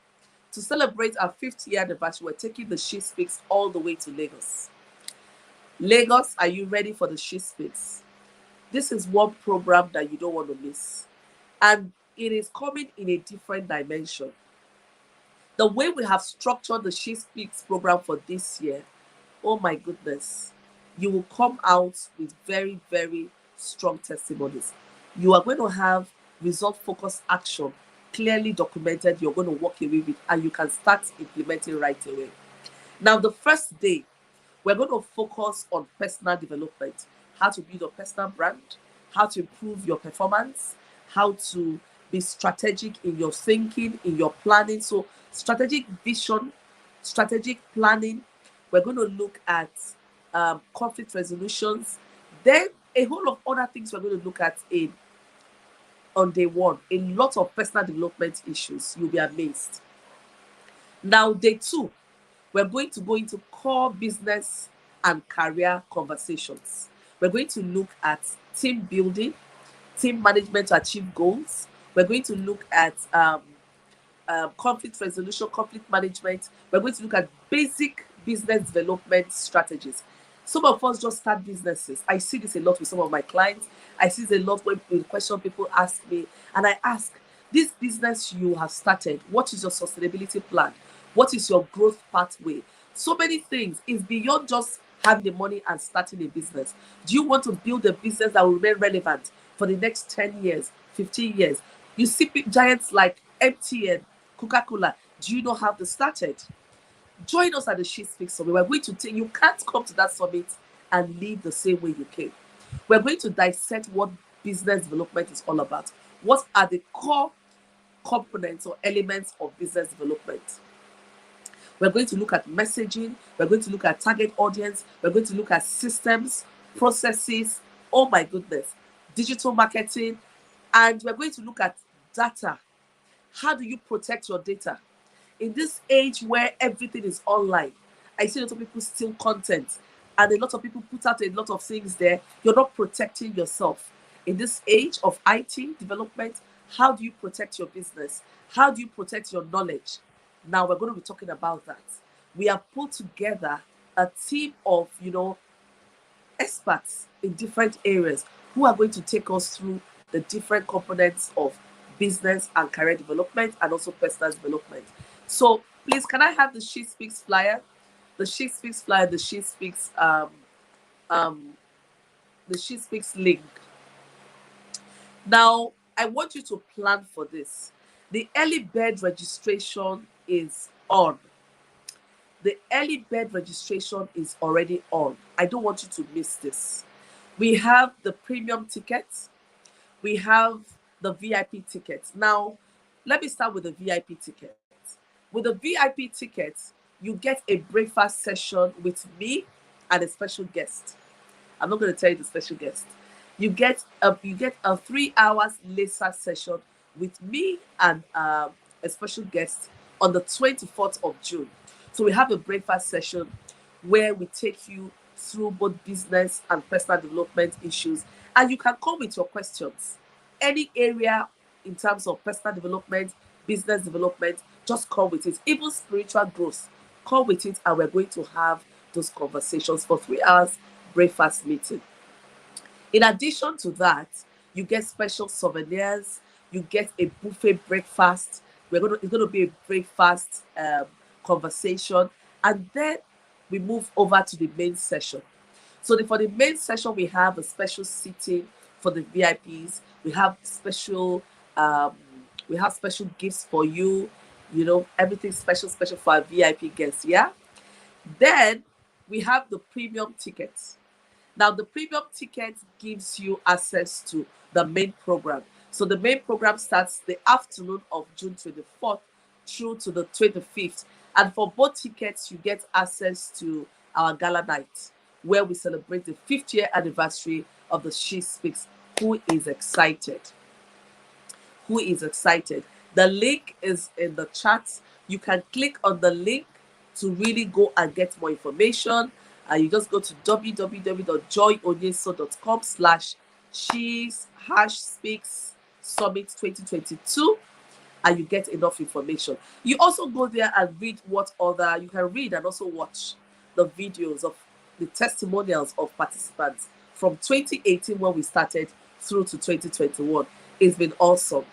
to celebrate our 50th year anniversary, we're taking the She Speaks all the way to Lagos. Lagos, are you ready for the She Speaks? This is one program that you don't want to miss. And it is coming in a different dimension. The way we have structured the She Speaks program for this year, oh my goodness, you will come out with very, very strong testimonies. You are going to have result focused action clearly documented, you're going to walk away with, and you can start implementing right away. Now, the first day, we're going to focus on personal development, how to build a personal brand, how to improve your performance, how to be strategic in your thinking, in your planning. So, strategic vision, strategic planning. We're going to look at conflict resolutions. Then, a whole lot of other things we're going to look at on day one. A lot of personal development issues. You'll be amazed. Now, day two, we're going to go into core business and career conversations. We're going to look at team building, team management to achieve goals. We're going to look at conflict resolution, conflict management. We're going to look at basic business development strategies. Some of us just start businesses. I see this a lot with some of my clients. I see this a lot when the question people ask me, and I ask, this business you have started, what is your sustainability plan? What is your growth pathway? So many things. It's beyond just having the money and starting a business. Do you want to build a business that will remain relevant for the next 10 years, 15 years? You see giants like MTN, Coca-Cola. Do you know how they started? Join us at the She Speaks Summit. We're going to take, you can't come to that summit and leave the same way you came. We're going to dissect what business development is all about. What are the core components or elements of business development? We're going to look at messaging. We're going to look at target audience. We're going to look at systems, processes. Oh my goodness. Digital marketing. And we're going to look at data. How do you protect your data? In this age where everything is online, I see a lot of people steal content and a lot of people put out a lot of things there. You're not protecting yourself. In this age of IT development, how do you protect your business? How do you protect your knowledge? Now we're going to be talking about that. We have put together a team of, experts in different areas who are going to take us through the different components of business and career development and also personal development. So please, can I have the She Speaks flyer? The She Speaks flyer, the She Speaks the She Speaks link. Now, I want you to plan for this. The early bird registration is on. The early bird registration is already on. I don't want you to miss this. We have the premium tickets. We have the VIP tickets. Now, let me start with the VIP tickets. With the VIP tickets, you get a breakfast session with me and a special guest. I'm not going to tell you the special guest. You get a 3 hours laser session with me and a special guest on the 24th of June. So we have a breakfast session where we take you through both business and personal development issues, and you can come with your questions. Any area in terms of personal development, business development, just come with it. Even spiritual growth, come with it, and we're going to have those conversations for 3 hours breakfast meeting. In addition to that, you get special souvenirs, you get a buffet breakfast. It's going to be a breakfast conversation, and then we move over to the main session. So for the main session, we have a special seating for the VIPs. We have special gifts for you. Everything special for our VIP guests. Yeah. Then we have the premium tickets. Now, the premium ticket gives you access to the main program. So the main program starts the afternoon of June 24th through to the 25th. And for both tickets, you get access to our gala night, where we celebrate the 5th year anniversary of the She Speaks. Who is excited? Who is excited? The link is in the chat. You can click on the link to really go and get more information. You just go to www.joyonyeso.com/she-speaks summit 2022, and you get enough information. You also go there and read what other, you can read and also watch the videos of the testimonials of participants from 2018 when we started through to 2021. It's been awesome.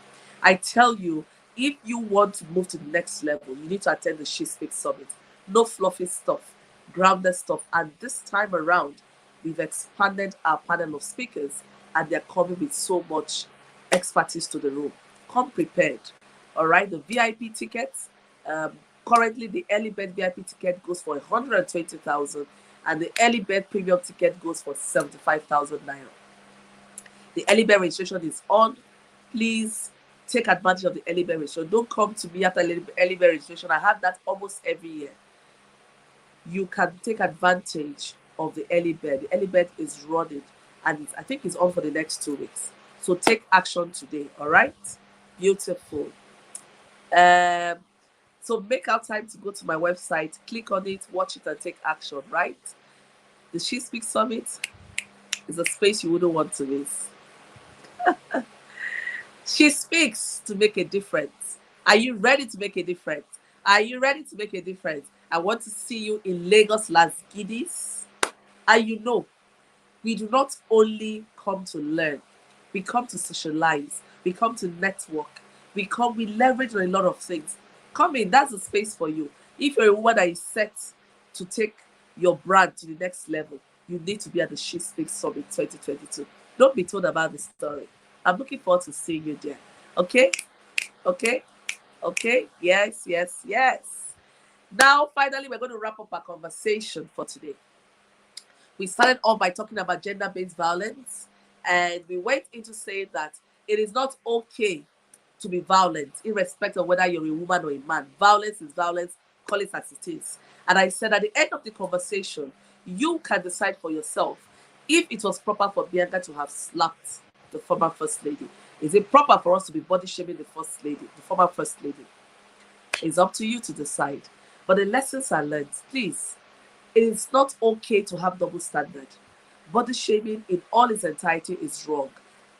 I tell you, if you want to move to the next level, you need to attend the She Speaks Summit. No fluffy stuff, grounded stuff. And this time around, we've expanded our panel of speakers, and they're coming with so much expertise to the room. Come prepared. All right, the VIP tickets, currently the early bird VIP ticket goes for 120,000, and the early bird premium ticket goes for 75,000 naira. The early bird registration is on. Please take advantage of the early bird registration. Don't come to me after early bird registration. I have that almost every year. You can take advantage of the early bird. The early bird is running, and I think it's on for the next 2 weeks. So take action today. All right, beautiful. So make out time to go to my website, click on it, watch it, and take action. Right? The She Speaks Summit is a space you wouldn't want to miss. She speaks to make a difference. Are you ready to make a difference? Are you ready to make a difference? I want to see you in Lagos, Las Giddies. And you know, we do not only come to learn, we come to socialize, we come to network, we leverage on a lot of things. Come in, that's a space for you. If you're a woman that is set to take your brand to the next level, you need to be at the She Speaks Summit 2022. Don't be told about the story. I'm looking forward to seeing you there. Okay? Okay? Okay? Yes, yes, yes. Now, finally, we're going to wrap up our conversation for today. We started off by talking about gender-based violence, and we went into saying that it is not okay to be violent, irrespective of whether you're a woman or a man. Violence is violence. Call it as it is. And I said at the end of the conversation, you can decide for yourself if it was proper for Bianca to have slapped the former First Lady. Is it proper for us to be body shaming the First Lady, the former First Lady? It's up to you to decide. But the lessons are learned. Please, it is not okay to have double standard. Body shaming in all its entirety is wrong.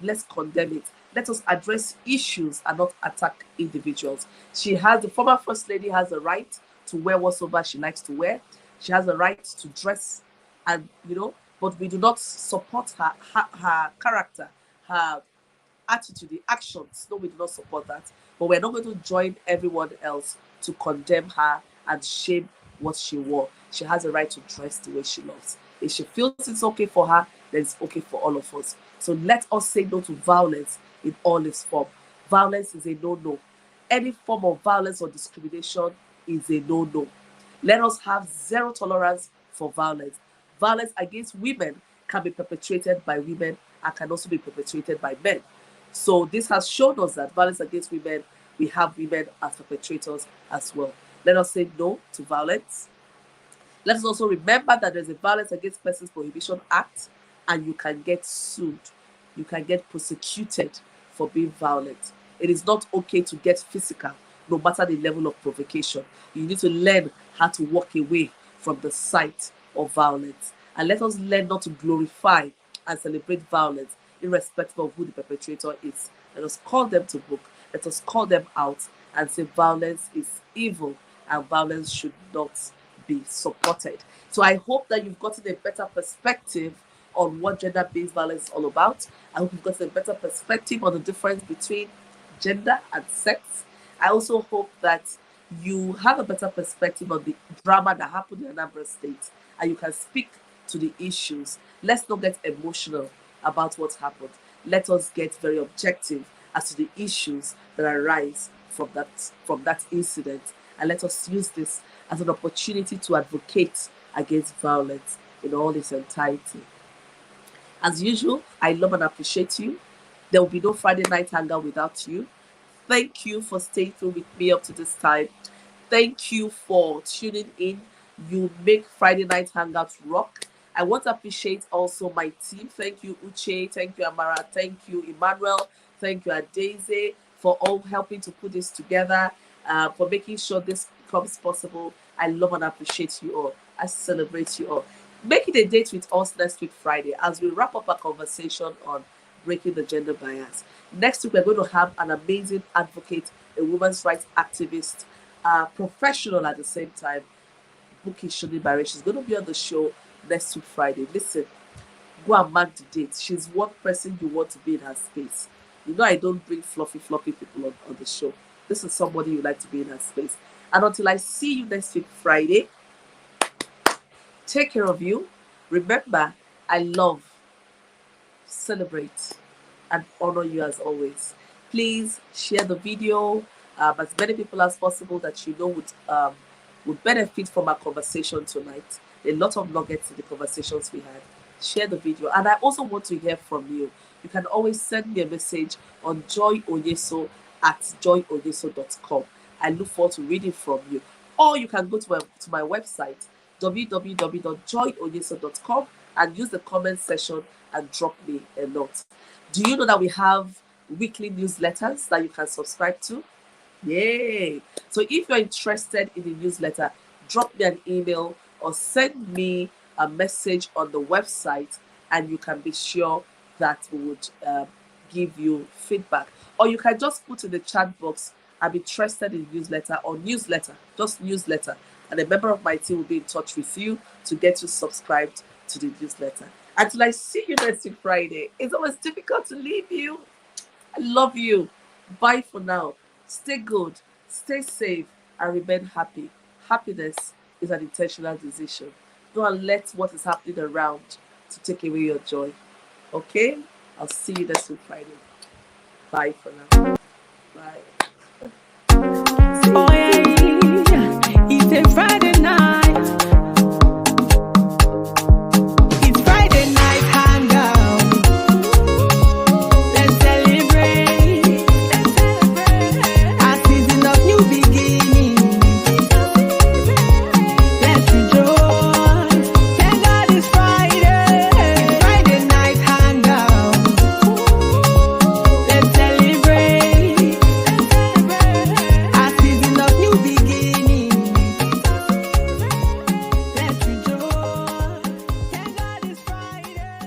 Let's condemn it. Let us address issues and not attack individuals. The former First Lady has the right to wear whatsoever she likes to wear. She has the right to dress, and but we do not support her character, her attitude, the actions. No, we do not support that. But we're not going to join everyone else to condemn her and shame what she wore. She has a right to dress the way she loves. If she feels it's okay for her, then it's okay for all of us. So let us say no to violence in all its form. Violence is a no-no. Any form of violence or discrimination is a no-no. Let us have zero tolerance for violence. Violence against women can be perpetrated by women and can also be perpetrated by men. So this has shown us that violence against women, we have women as perpetrators as well. Let us say no to violence. Let us also remember that there's a Violence Against Persons Prohibition Act, and you can get sued. You can get prosecuted for being violent. It is not okay to get physical, no matter the level of provocation. You need to learn how to walk away from the site of violence. And let us learn not to glorify and celebrate violence, irrespective of who the perpetrator is. Let us call them to book. Let us call them out and say violence is evil and violence should not be supported. So I hope that you've gotten a better perspective on what gender-based violence is all about. I hope you've gotten a better perspective on the difference between gender and sex. I also hope that you have a better perspective on the drama that happened in Anambra State, and you can speak to the issues. Let's not get emotional about what happened. Let us get very objective as to the issues that arise from that incident, and let us use this as an opportunity to advocate against violence in all its entirety. As usual, I love and appreciate you. There will be no Friday night hangout without you. Thank you for staying through with me up to this time. Thank you for tuning in. You make Friday night hangouts rock. I want to appreciate also my team. Thank you, Uche. Thank you, Amara. Thank you, Emmanuel. Thank you, Adeze, for all helping to put this together, for making sure this becomes possible. I love and appreciate you all. I celebrate you all. Make it a date with us next week, Friday, as we wrap up our conversation on breaking the gender bias. Next week, we're going to have an amazing advocate, a women's rights activist, professional at the same time, Buki Shonibare. She's going to be on the show next week, Friday. Listen, go and mark the date. She's one person you want to be in her space. You know, I don't bring fluffy people on the show. This is somebody you like to be in her space. And until I see you next week, Friday, take care of you. Remember, I love, celebrate, and honor you as always. Please share the video, as many people as possible that you know would benefit from our conversation tonight. A lot of nuggets in the conversations we had. Share the video. And I also want to hear from you. You can always send me a message on joyoyeso@joyoyeso.com. I look forward to reading from you. Or you can go to my website, www.joyoyeso.com, and use the comment section and drop me a note. Do you know that we have weekly newsletters that you can subscribe to? Yay! So if you're interested in the newsletter, drop me an email or send me a message on the website, and you can be sure that we would give you feedback. Or you can just put in the chat box, I'm interested in newsletter, or newsletter, just newsletter. And a member of my team will be in touch with you to get you subscribed to the newsletter. Until I see you next week, Friday. It's always difficult to leave you. I love you. Bye for now. Stay good, stay safe, and remain happy. Happiness is an intentional decision. Don't let what is happening around to take away your joy. Okay? I'll see you next week, Friday. Bye for now. Bye. Oh, yeah.